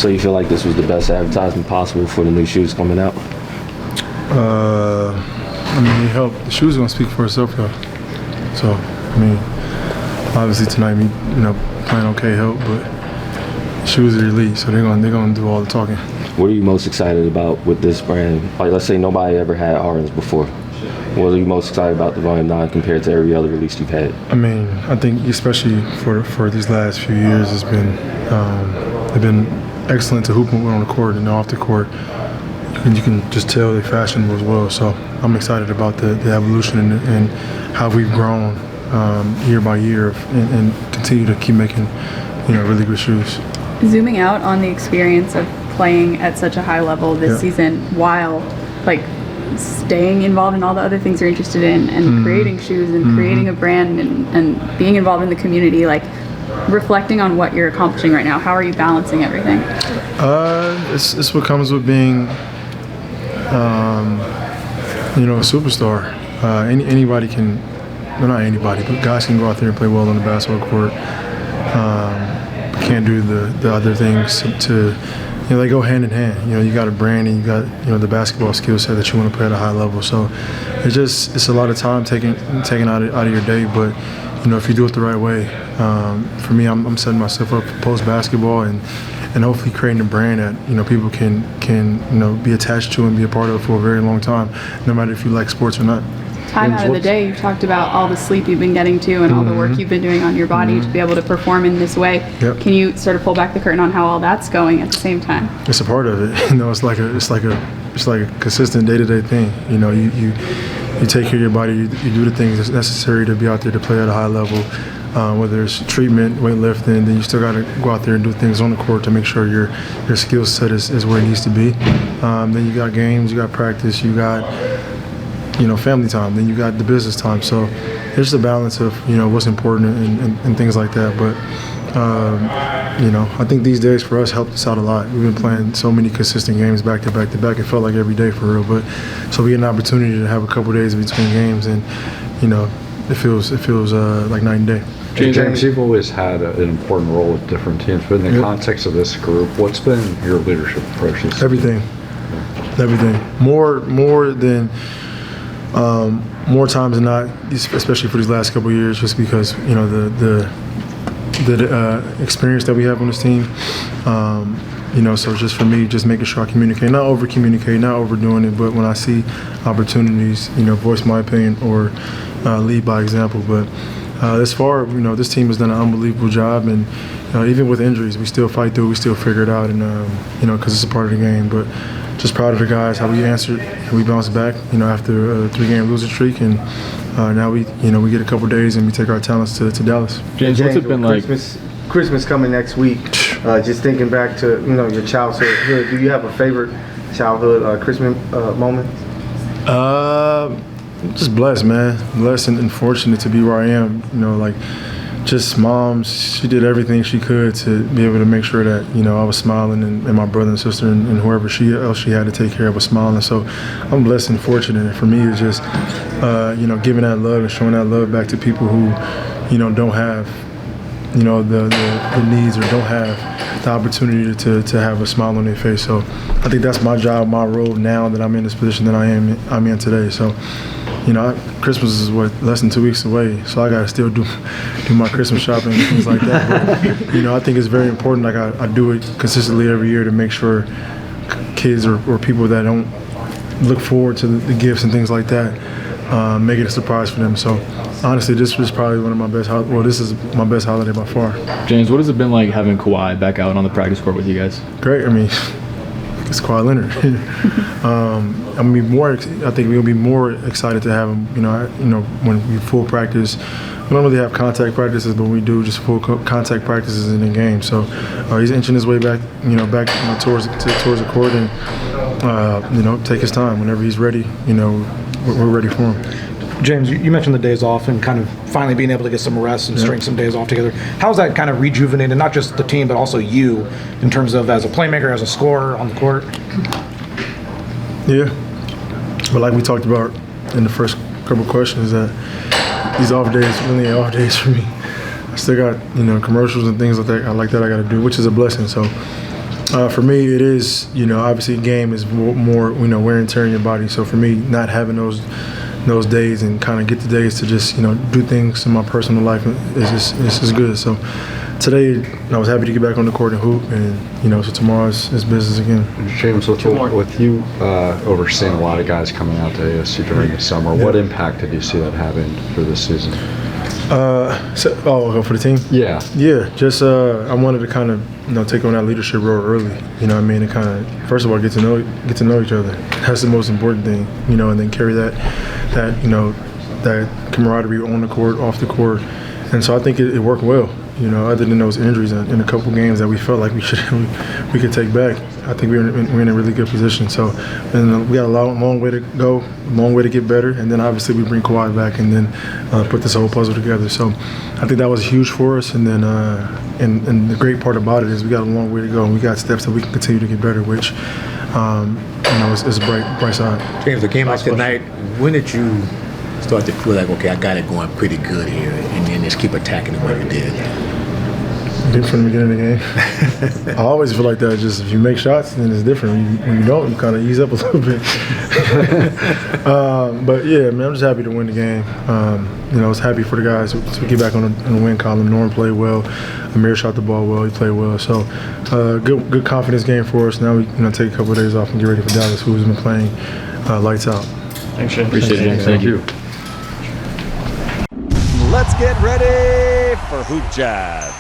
So you feel like this was the best advertisement possible for the new shoes coming out? I mean, it helped. The shoes are gonna speak for itself, though. So, I mean, obviously tonight, playing okay helped, but the shoes are elite, so they're gonna do all the talking. What are you most excited about with this brand? Like, let's say nobody ever had Hardens before. What are you most excited about the Volume 9 compared to every other release you've had? I mean, I think especially for these last few years, they've been excellent to hoop on the court and off the court. You can just tell they're fashionable as well. So I'm excited about the evolution and how we've grown year by year and continue to keep making really good shoes. Zooming out on the experience of playing at such a high level this season while staying involved in all the other things you're interested in and creating shoes and creating a brand and being involved in the community, reflecting on what you're accomplishing right now, how are you balancing everything? It's what comes with being a superstar. Anybody can, well, not anybody, but guys can go out there and play well on the basketball court. Can't do the other things to they go hand in hand. You got a brand and you got the basketball skill set that you want to play at a high level. So it's a lot of time taken out of your day. But if you do it the right way, for me, I'm setting myself up for post basketball and hopefully creating a brand that people can be attached to and be a part of for a very long time, no matter if you like sports or not. Time out of the day, you've talked about all the sleep you've been getting to and all the work you've been doing on your body to be able to perform in this way. Yep. Can you sort of pull back the curtain on how all that's going at the same time? It's a part of it. It's like a consistent day-to-day thing. You take care of your body. You do the things that's necessary to be out there to play at a high level. Whether it's treatment, weightlifting, then you still got to go out there and do things on the court to make sure your skill set is where it needs to be. Then you got games, you got practice, you got family time, then you got the business time. So there's just a balance of what's important and things like that. But I think these days for us helped us out a lot. We've been playing so many consistent games back to back to back. It felt like every day for real. But so we get an opportunity to have a couple days between games, and it feels like night and day. James, you've always had an important role with different teams, but in the context of this group, what's been your leadership approach? Everything. More than. More times than not, especially for these last couple of years, just because the experience that we have on this team. So just for me, just making sure I communicate, not over communicate, not overdoing it, but when I see opportunities, voice my opinion or lead by example. But as far, this team has done an unbelievable job, and even with injuries, we still fight through, we still figure it out, and because it's a part of the game. But just proud of the guys, how we answered, we bounced back, after a 3-game losing streak, and now we get a couple days and we take our talents to Dallas. James, what's it been like? Christmas coming next week. Just thinking back to your childhood. Do you have a favorite childhood Christmas moment? Just blessed, man. Blessed and fortunate to be where I am. Just mom, she did everything she could to be able to make sure that I was smiling, and my brother and sister and whoever else she had to take care of was smiling. So I'm blessed and fortunate. And for me, it's just giving that love and showing that love back to people who don't have the needs or don't have the opportunity to have a smile on their face. So I think that's my job, my role now that I'm in this position that I'm in today. So. Christmas is less than 2 weeks away, so I gotta still do my Christmas shopping and things like that. But, I think it's very important. I do it consistently every year to make sure kids or people that don't look forward to the gifts and things like that, make it a surprise for them. So honestly, this was probably one of my best. This is my best holiday by far. James, what has it been like having Kawhi back out on the practice court with you guys? Great. I mean, it's Kawhi Leonard. I think we'll be more excited to have him. When we full practice. We don't really have contact practices, but we do just full contact practices in the game. So he's inching his way back, towards the court, and take his time. Whenever he's ready, we're ready for him. James, you mentioned the days off and kind of finally being able to get some rest and string some days off together. How's that kind of rejuvenated not just the team but also you in terms of as a playmaker, as a scorer on the court? Yeah, but like we talked about in the first couple questions, that these off days really ain't off days for me. I still got commercials and things like that I got to do, which is a blessing. So For me, it is, obviously a game is more, wear and tear in your body. So for me, not having those days and kind of get the days to just, do things in my personal life is good. So today, I was happy to get back on the court and hoop, and, so tomorrow is business again. James, with you overseeing a lot of guys coming out to ASU during the summer, what impact did you see that having for this season? For the team? Yeah. Yeah, just I wanted to kind of take on that leadership role early. And kind of first of all get to know each other. That's the most important thing. And then carry that camaraderie on the court, off the court. And so I think it worked well. Other than those injuries in a couple games that we felt like we could take back, I think we're in a really good position. So, and we got a long way to go, a long way to get better, and then obviously we bring Kawhi back and then put this whole puzzle together. So, I think that was huge for us. And then, and the great part about it is we got a long way to go, and we got steps that we can continue to get better, which, is a bright side. James, a game like tonight, when did you start to feel like, okay, I got it going pretty good here, and then just keep attacking the way you did? From the beginning of the game. I always feel like that. Just if you make shots, then it's different. When you don't, you kind of ease up a little bit. But yeah, man, I'm just happy to win the game. I was happy for the guys to get back on the win column. Norm played well. Amir shot the ball well. He played well. So good confidence game for us. Now we take a couple of days off and get ready for Dallas, who's been playing lights out. Thanks, Shane. Appreciate it, James. Thank you. Let's get ready for Hoop Jab.